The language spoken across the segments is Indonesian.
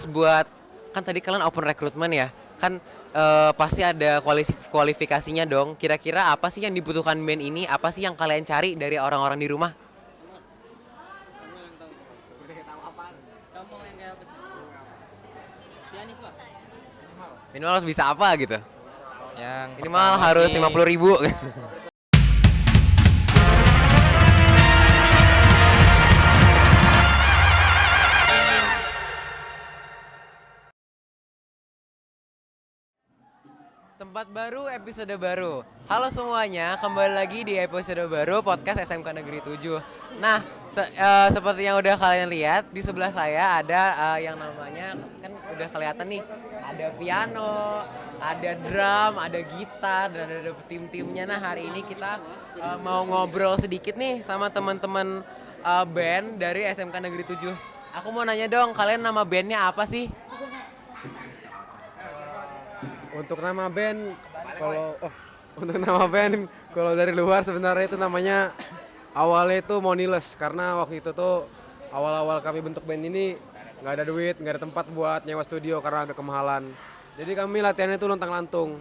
Terus buat kan tadi kalian open recruitment ya, kan pasti ada kualifikasinya dong. Kira-kira apa sih yang dibutuhkan band ini? Apa sih yang kalian cari dari orang-orang di rumah? Minimal harus bisa apa gitu? Yang Minimal pertama harus sih 50.000. Tempat baru, episode baru. Halo semuanya, kembali lagi di episode baru podcast SMK Negeri 7. Nah, seperti yang udah kalian lihat, di sebelah saya ada yang namanya, kan udah kelihatan nih, ada piano, ada drum, ada gitar, dan ada tim-timnya. Nah, hari ini kita mau ngobrol sedikit nih sama teman-teman band dari SMK Negeri 7. Aku mau nanya dong, kalian nama bandnya apa sih? Untuk nama band, kalau dari luar sebenarnya itu namanya awalnya itu Moniles, karena waktu itu tuh awal-awal kami bentuk band ini nggak ada duit, nggak ada tempat buat nyewa studio karena agak kemahalan. Jadi kami latihannya itu lontang-lantung.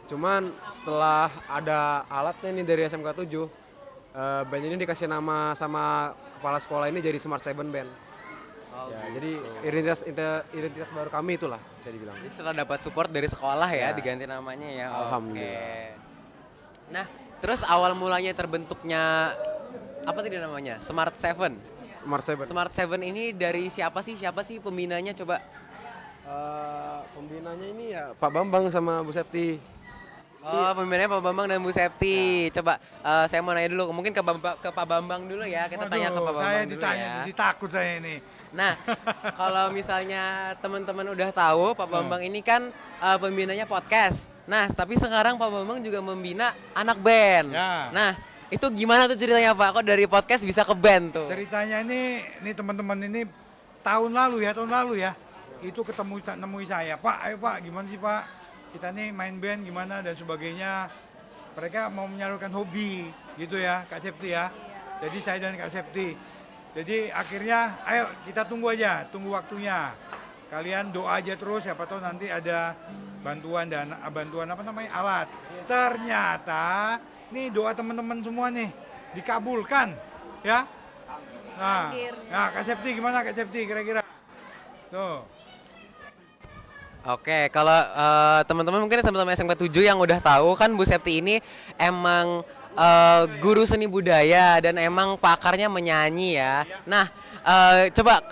Cuman setelah ada alatnya nih dari SMK 7, band ini dikasih nama sama kepala sekolah ini jadi Smart Seven Band. Jadi identitas baru kami itulah bisa dibilang. Jadi setelah dapat support dari sekolah ya, Ya. diganti namanya ya. Alhamdulillah. Oke. Nah, terus awal mulanya terbentuknya apa tadi namanya? Smart Seven. Smart Seven. Smart Seven ini dari siapa sih? Siapa sih pembinanya coba? Pembinanya ini ya Pak Bambang sama Bu Septi. Oh, pembinanya Pak Bambang dan Bu Septi. Coba saya mau nanya dulu, mungkin ke Pak Bambang dulu ya. Kita tanya ke Pak Bambang saya dulu ditanya, ya. jadi takut saya ini. Nah, kalau misalnya teman-teman udah tahu Pak Bambang ini kan pembinanya podcast. Nah, tapi sekarang Pak Bambang juga membina anak band. Ya. Nah, itu gimana tuh ceritanya Pak? Kok dari podcast bisa ke band tuh? Ceritanya ini teman-teman ini tahun lalu ya, itu nemui saya, Pak, ayo Pak, gimana sih Pak? Kita nih main band gimana dan sebagainya. Mereka mau menyalurkan hobi gitu ya, Kak Septi ya. Jadi saya dan Kak Septi. Jadi akhirnya ayo kita tunggu aja, tunggu waktunya. Kalian doa aja terus, siapa tahu nanti ada bantuan apa namanya alat. Ternyata nih doa teman-teman semua nih dikabulkan ya. Nah, Kak Septi gimana Kak Septi kira-kira? Tuh. Oke, kalau teman-teman mungkin teman-teman SMK 7 yang udah tahu kan Bu Septi ini emang guru seni budaya dan emang pakarnya menyanyi ya. Nah, coba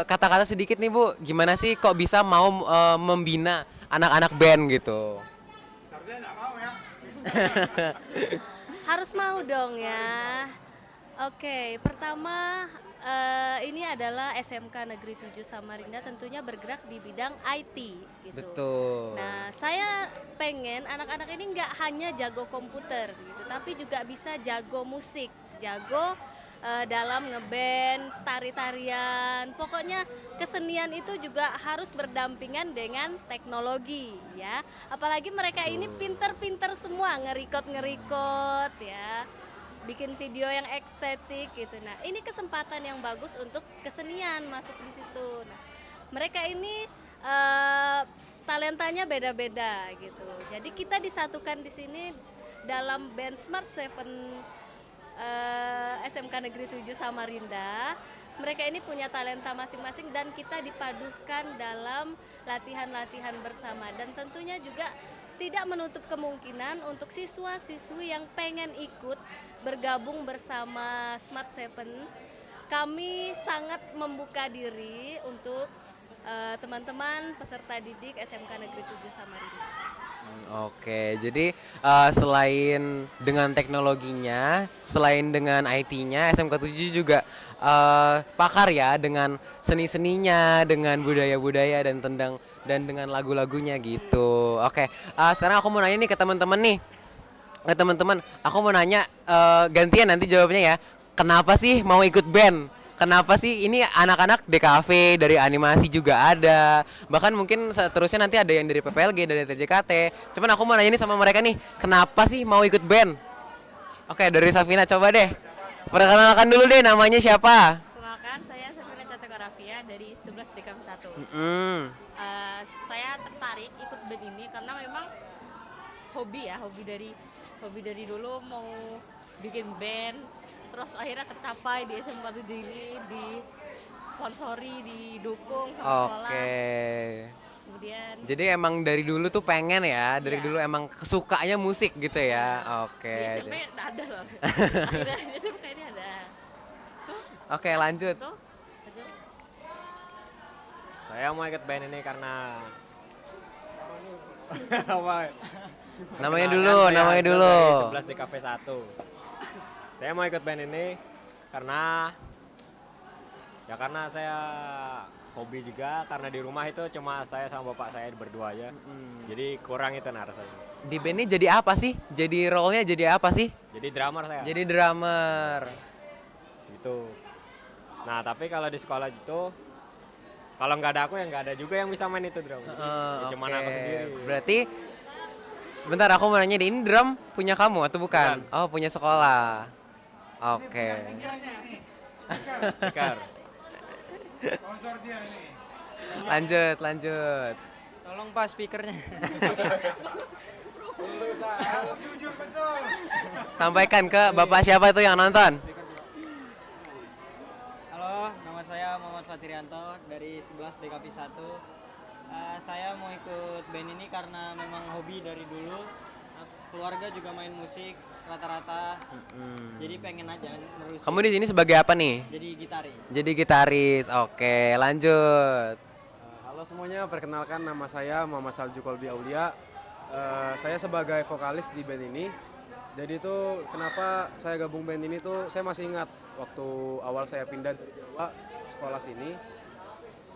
kata-kata sedikit nih Bu, gimana sih kok bisa mau membina anak-anak band gitu? Seharusnya nggak mau ya. Harus mau dong ya. Oke, pertama ini adalah SMK Negeri 7 Samarinda, tentunya bergerak di bidang IT gitu. Betul. Nah, saya pengen anak-anak ini nggak hanya jago komputer gitu, tapi juga bisa jago musik, jago dalam ngeband, tari-tarian. Pokoknya kesenian itu juga harus berdampingan dengan teknologi ya. Apalagi mereka ini pinter-pinter semua, ngerikot ya. Bikin video yang estetik gitu. Nah, ini kesempatan yang bagus untuk kesenian masuk di situ. Nah, mereka ini talentanya beda-beda gitu. Jadi kita disatukan di sini dalam band Smart Seven SMK Negeri 7 Samarinda. Mereka ini punya talenta masing-masing dan kita dipadukan dalam latihan-latihan bersama, dan tentunya juga tidak menutup kemungkinan untuk siswa-siswi yang pengen ikut bergabung bersama Smart Seven. Kami sangat membuka diri untuk teman-teman peserta didik SMK Negeri 7 Samarinda. Oke, jadi selain dengan teknologinya, selain dengan IT-nya, SMK 7 juga pakar ya dengan seni-seninya, dengan budaya-budaya dan dengan lagu-lagunya gitu. Oke, sekarang aku mau nanya nih ke teman-teman nih. Ke teman-teman, aku mau nanya gantian nanti jawabnya ya. Kenapa sih mau ikut band? Kenapa sih ini anak-anak DKV, dari animasi juga ada, bahkan mungkin seterusnya nanti ada yang dari PPLG, dari TJKT. Cuman aku mau nanya ini sama mereka nih, kenapa sih mau ikut band? Oke, dari Safina coba deh. Perkenalkan dulu deh, namanya siapa? Kenalkan, saya Safina Categoraphia dari 11 DKV 1. Mm-mm. Saya tertarik ikut band ini karena memang hobi ya, hobi dari dulu mau bikin band, terus akhirnya tercapai di SMK 7 ini, disponsori, didukung sama sekolah. Oke. Kemudian Jadi emang dari dulu tuh pengen ya, dari Iya. dulu emang sukanya musik gitu ya. di Oke. SMP ada loh. Akhirnya di SMP ini ada. Oke, lanjut. Tuh, lanjut. Saya mau ikut band ini karena apa? Namanya Perkenalkan, dulu, saya namanya Hazel dulu. dari 11 di Cafe 1. Saya mau ikut band ini karena karena saya hobi juga, karena di rumah itu cuma saya sama bapak saya berdua aja. Jadi kurang itu rasanya. Di band ini jadi apa sih? Jadi role-nya jadi apa sih? Jadi drummer saya. Jadi drummer. Gitu. Nah, tapi kalau di sekolah gitu, kalau nggak ada aku ya nggak ada juga yang bisa main itu drum. Ya, cuman Oke. aku sendiri. Berarti bentar aku mau nanya deh, ini drum punya kamu atau bukan? Bukan. Oh, punya sekolah. Oke. Tikar. Sponsor dia nih. Lanjut, lanjut. Tolong Pak speakernya. Jujur betul. Sampaikan ke Bapak siapa itu yang nonton. Halo, nama saya Muhammad Fatrianto dari 11 DKP 1. Saya mau ikut band ini karena memang hobi dari dulu. Keluarga juga main musik rata-rata. Jadi pengen aja nerusin. Kamu di sini sebagai apa nih? Jadi gitaris. Jadi gitaris. Oke, lanjut. Halo semuanya, perkenalkan nama saya Muhammad Salju Kolbi Aulia. Saya sebagai vokalis di band ini. Jadi itu kenapa saya gabung band ini tuh, saya masih ingat waktu awal saya pindah dari Jawa sekolah sini.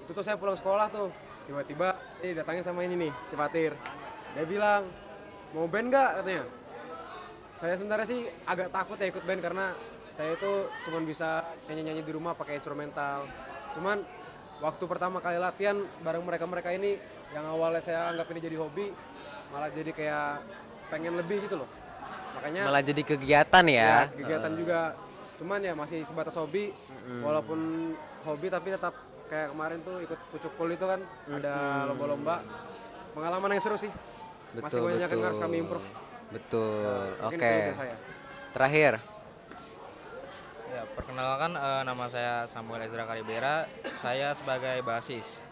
Itu tuh saya pulang sekolah tuh, tiba-tiba datangin sama ini nih, si Fatir. Dia bilang, mau band nggak katanya. Saya sebenarnya sih agak takut ya ikut band karena saya itu cuman bisa nyanyi-nyanyi di rumah pakai instrumental. Cuman waktu pertama kali latihan bareng mereka-mereka ini, yang awalnya saya anggap ini jadi hobi, malah jadi kayak pengen lebih gitu loh. Makanya Malah jadi kegiatan ya. kegiatan juga. Cuman ya masih sebatas hobi. Walaupun hobi tapi tetap kayak kemarin tuh ikut pucuk pul itu kan ada lomba-lomba. Pengalaman yang seru sih. Masih banyak yang harus kami improve. Betul. Mungkin Oke. itu dari saya. Terakhir. Ya, perkenalkan nama saya Samuel Ezra Karibera. Saya sebagai basis.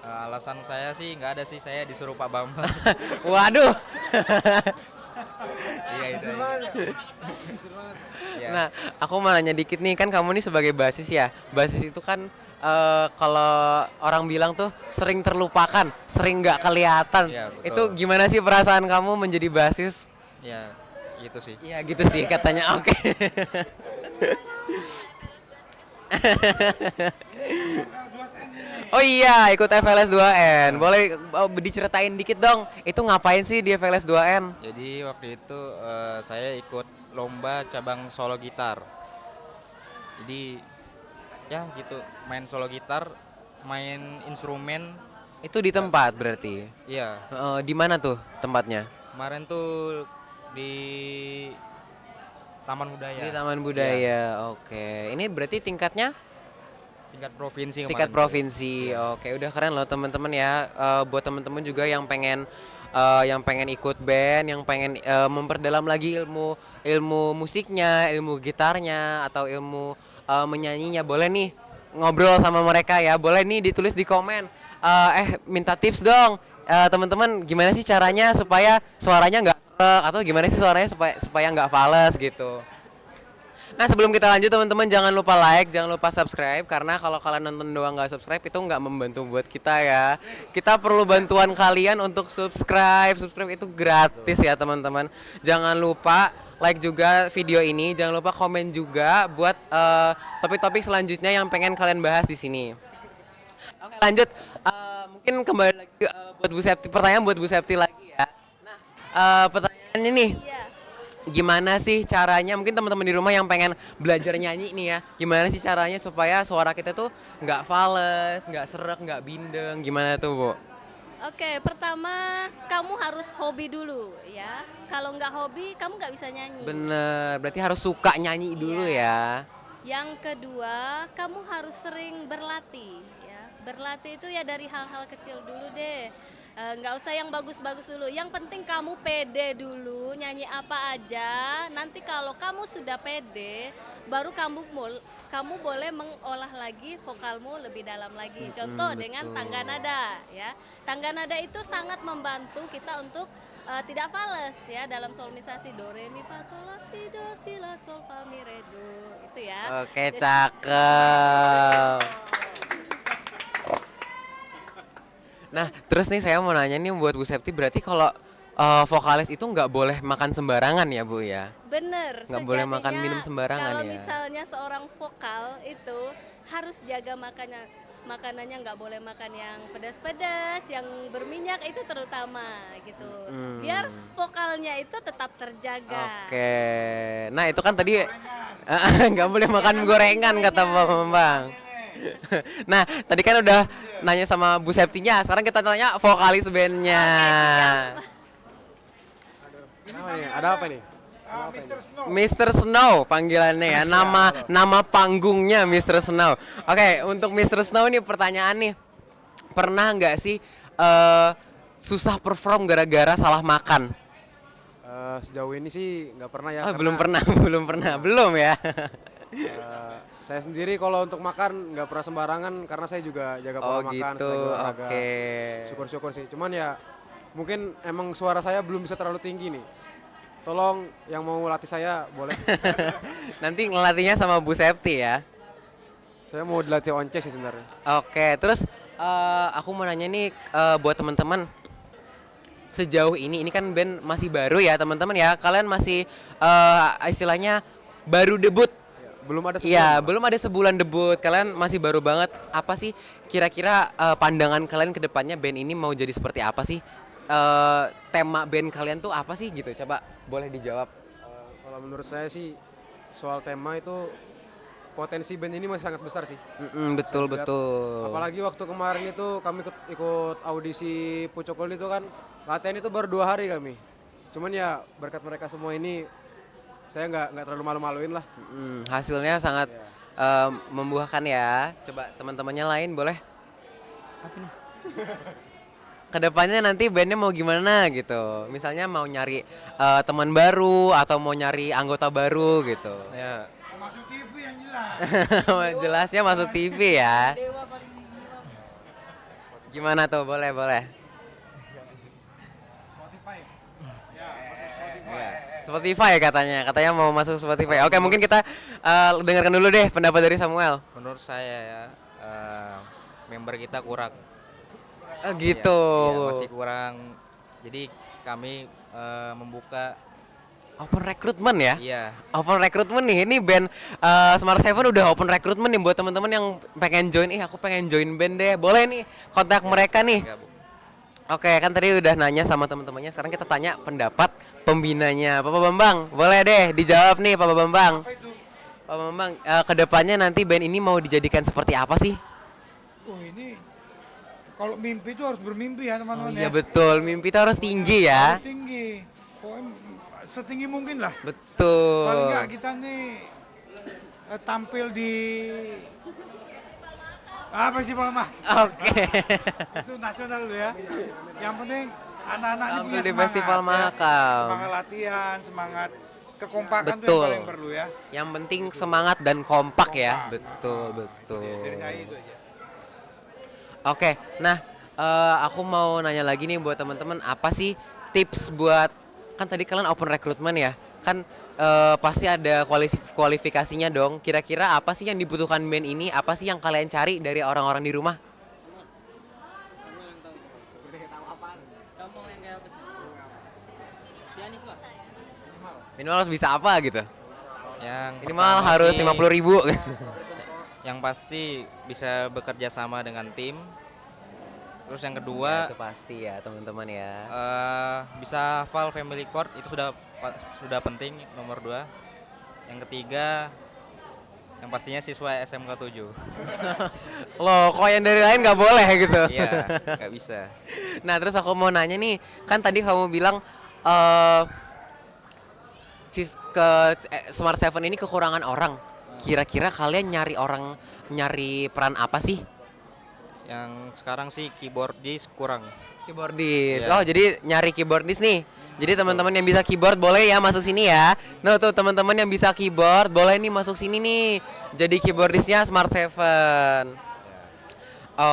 Alasan saya sih nggak ada sih, saya disuruh Pak Bambang. Waduh. Iya itu. Ya. Nah, aku mau nanya dikit nih, kan kamu nih sebagai basis ya. Basis itu kan kalau orang bilang tuh sering terlupakan, sering nggak kelihatan. Iya, betul. Itu gimana sih perasaan kamu menjadi basis? Ya, gitu sih. Iya gitu sih katanya. Oke. Oh iya, ikut FLS 2N. Boleh diceritain dikit dong, itu ngapain sih di FLS 2N? Jadi waktu itu saya ikut lomba cabang solo gitar. Jadi ya gitu, main solo gitar, main instrumen. Itu di tempat berarti. Iya, Di mana tuh tempatnya? kemarin tuh di Taman Budaya. Di Taman Budaya. Iya, Oke. Ini berarti tingkatnya tingkat provinsi tingkat kemarin. provinsi. Oke, udah keren loh teman-teman ya. Buat teman-teman juga yang pengen ikut band, yang pengen memperdalam lagi ilmu musiknya, ilmu gitarnya atau ilmu menyanyinya, boleh nih ngobrol sama mereka ya. Boleh nih ditulis di komen. Minta tips dong. Teman-teman, gimana sih caranya supaya suaranya nggak serak, atau gimana sih suaranya supaya nggak fales gitu. Nah, sebelum kita lanjut teman-teman, jangan lupa like, jangan lupa subscribe, karena kalau kalian nonton doang nggak subscribe itu nggak membantu buat kita ya. Kita perlu bantuan kalian untuk subscribe itu gratis ya teman-teman. Jangan lupa like juga video ini, jangan lupa komen juga buat topik-topik selanjutnya yang pengen kalian bahas di sini. Oke, lanjut. Mungkin kembali lagi buat Bu Septi, pertanyaan buat Bu Septi lagi ya. Nah, pertanyaannya nih, Iya. gimana sih caranya, mungkin teman-teman di rumah yang pengen belajar nyanyi nih ya, gimana sih caranya supaya suara kita tuh nggak fales, nggak serak, nggak bindeng, gimana tuh Bu? Oke, pertama kamu harus hobi dulu ya. Kalau nggak hobi, kamu nggak bisa nyanyi. Bener, berarti harus suka nyanyi dulu ya. Yang kedua, kamu harus sering berlatih ya. Berlatih itu ya dari hal-hal kecil dulu deh. Nggak usah yang bagus-bagus dulu. Yang penting kamu pede dulu, nyanyi apa aja. Nanti kalau kamu sudah pede, baru kamu boleh mengolah lagi vokalmu lebih dalam lagi. Contoh dengan betul. tangga nada ya. Tangga nada itu sangat membantu kita untuk tidak fales ya dalam solmisasi do re mi fa sol la si do si la sol fa mi re do itu ya. Oke, cakep. Nah, terus nih saya mau nanya nih buat Bu Septi, berarti kalau vokalis itu nggak boleh makan sembarangan ya, Bu ya? Bener, Nggak boleh makan sejatinya minum sembarangan kalau ya? misalnya seorang vokal itu harus jaga makanannya nggak boleh makan yang pedas-pedas, yang berminyak itu terutama gitu. Biar vokalnya itu tetap terjaga. Oke. Nah, itu kan tadi nggak boleh makan gorengan kata Bang Bambang. Nah, tadi kan udah nanya sama Bu Septinya, sekarang kita tanya vokalis bandnya. Ada apa nih? Mr. Snow panggilannya ya, nama panggungnya Mr. Snow. Oke, untuk Mr. Snow nih pertanyaan nih, pernah nggak sih susah perform gara-gara salah makan? Sejauh ini sih nggak pernah ya. Oh, karena, belum ya. saya sendiri kalau untuk makan nggak pernah sembarangan karena saya juga jaga pola Oh makan gitu, selain olahraga. oke. Syukur-syukur sih. Cuman ya mungkin emang suara saya belum bisa terlalu tinggi nih. Tolong yang mau latih saya boleh. Nanti ngelatihnya sama Bu Septi ya. Saya mau dilatih once sih sebenarnya. Oke, terus aku mau nanya nih buat teman-teman, sejauh ini kan band masih baru ya teman-teman ya, kalian masih istilahnya baru debut. Belum ada sebulan. Iya, belum ada sebulan debut, kalian masih baru banget. Apa sih kira-kira pandangan kalian ke depannya band ini mau jadi seperti apa sih? Tema band kalian tuh apa sih gitu? Coba boleh dijawab. Kalau menurut saya sih soal tema itu potensi band ini masih sangat besar sih. Betul. Apalagi waktu kemarin itu kami ikut audisi Pucokol itu kan latihan itu baru 2 hari kami. Cuman ya berkat mereka semua ini saya nggak terlalu malu-maluin lah. Hasilnya sangat membuahkan ya. Coba teman-temannya lain boleh? Apa nih? Kedepannya nanti bandnya mau gimana gitu? Misalnya mau nyari teman baru atau mau nyari anggota baru gitu? Ya, Masuk TV yang jelas. Jelasnya masuk TV ya. Gimana tuh? Boleh. Spotify katanya mau masuk Spotify. Oke, mungkin kita dengarkan dulu deh pendapat dari Samuel. menurut saya ya member kita kurang. Gitu. Iya, masih kurang. Jadi kami membuka Open recruitment ya? iya Open recruitment nih. Ini band Smart Seven udah open recruitment nih buat teman-teman yang pengen join. Aku pengen join band deh. Boleh nih kontak mereka nih. gabung. Oke, kan tadi udah nanya sama teman-temannya. Sekarang kita tanya pendapat pembinanya. Papa Bambang, boleh deh dijawab nih Papa Bambang. Papa Bambang, kedepannya nanti band ini mau dijadikan seperti apa sih? Oh ini kalau mimpi itu harus bermimpi ya teman-teman Iya ya. betul, mimpi itu harus tinggi ya. Harus tinggi. Pokoknya setinggi mungkin lah. Betul. Paling enggak kita nih tampil di apa sih Pak Mah? Oke. Itu nasional dulu ya. Yang penting anak-anak ini Tampil punya di semangat. Festival ya. Mahakam. Semangat latihan, semangat kekompakan itu Betul. yang paling perlu ya. Yang penting semangat dan kompak ya. Kompak. Betul. Dari saya itu aja. Oke, nah aku mau nanya lagi nih buat teman-teman, apa sih tips buat, kan tadi kalian open recruitment ya, kan pasti ada kualifikasinya dong. Kira-kira apa sih yang dibutuhkan band ini? Apa sih yang kalian cari dari orang-orang di rumah? Kamu yang kayak apa sih? Pianis Pak. Minimal harus bisa apa gitu? Yang Minimal pertama harus sih, 50.000. yang pasti bisa bekerja sama dengan tim. Terus yang kedua Itu pasti ya teman-teman ya. bisa hafal family chord itu sudah penting nomor 2. Yang ketiga yang pastinya siswa SMK 7. Loh, kok yang dari lain nggak boleh gitu? Iya, nggak bisa. Nah, terus aku mau nanya nih, kan tadi kamu bilang Smart Seven ini kekurangan orang. Kira-kira kalian nyari peran apa sih? Yang sekarang sih keyboardis kurang. Keyboardis. Iya. Oh, jadi nyari keyboardis nih. Jadi teman-teman yang bisa keyboard boleh ya masuk sini ya. Nah, tuh teman-teman yang bisa keyboard boleh nih masuk sini nih. Jadi keyboardisnya Smart Seven.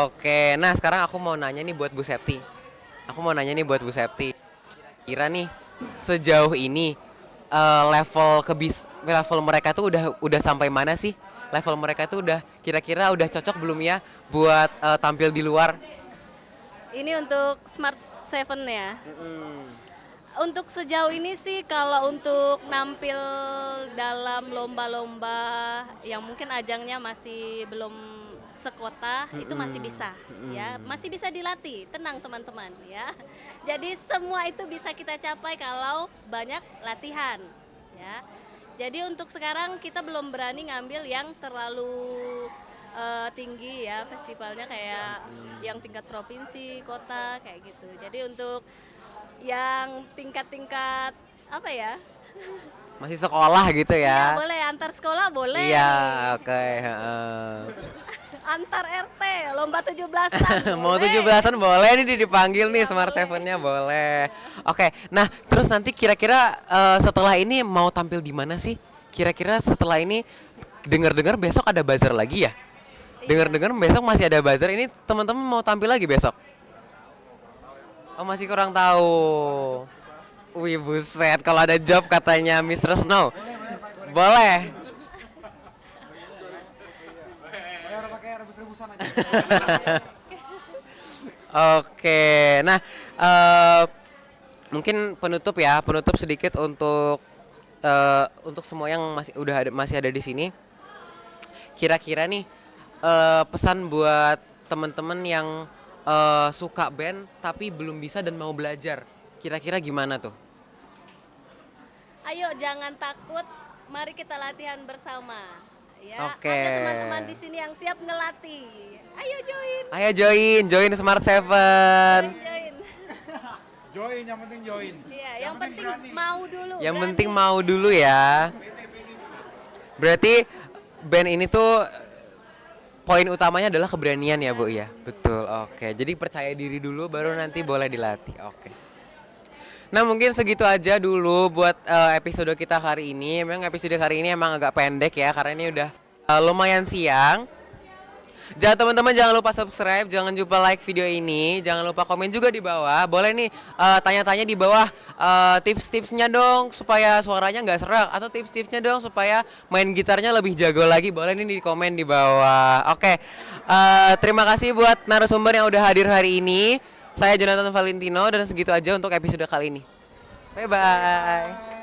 Oke, nah sekarang aku mau nanya nih buat Bu Septi. Kira nih sejauh ini level mereka tuh udah sampai mana sih? Level mereka tuh udah kira-kira udah cocok belum ya buat tampil di luar? Ini untuk Smart Seven ya. Untuk sejauh ini sih kalau untuk nampil dalam lomba-lomba yang mungkin ajangnya masih belum sekota itu masih bisa ya, masih bisa dilatih. Tenang teman-teman ya. Jadi semua itu bisa kita capai kalau banyak latihan ya. Jadi untuk sekarang kita belum berani ngambil yang terlalu tinggi ya, festivalnya kayak yang tingkat provinsi, kota kayak gitu. Jadi untuk yang tingkat-tingkat apa ya? Masih sekolah gitu Ya, ya? boleh antar sekolah boleh. Iya, oke. Heeh. Antar RT, lomba 17-an. Mau boleh. 17-an boleh nih dipanggil nih Smart Seven-nya boleh. Oke, nah terus nanti kira-kira setelah ini mau tampil di mana sih? Kira-kira setelah ini dengar-dengar besok ada buzzer lagi ya? Dengar-dengar besok masih ada buzzer. Ini teman-teman mau tampil lagi besok? Oh, masih kurang tahu. Wih, buset, kalau ada job katanya Mr. Snow. Boleh. Oke, nah mungkin penutup sedikit untuk semua yang masih ada di sini. Kira-kira nih pesan buat teman-teman yang suka band tapi belum bisa dan mau belajar. Kira-kira gimana tuh? Ayo jangan takut, mari kita latihan bersama. Ya, Oke. ada teman-teman di sini yang siap ngelatih. Ayo join. Ayo join Smart Seven. Join. Join, yang penting join. Iya, yang penting berani. mau dulu. Yang berani. penting mau dulu ya. Berarti band ini tuh poin utamanya adalah keberanian ya, Bu ya. Betul. Oke. Jadi percaya diri dulu baru nanti boleh dilatih. Oke. Nah, mungkin segitu aja dulu buat episode kita hari ini. Memang episode hari ini emang agak pendek ya karena ini udah lumayan siang. Teman-teman jangan lupa subscribe, jangan lupa like video ini, jangan lupa komen juga di bawah. Boleh nih tanya-tanya di bawah tips-tipsnya dong supaya suaranya nggak serak, atau tips-tipsnya dong supaya main gitarnya lebih jago lagi. Boleh nih di komen di bawah. Oke, terima kasih buat narasumber yang udah hadir hari ini. Saya Jonathan Valentino dan segitu aja untuk episode kali ini. Bye-bye.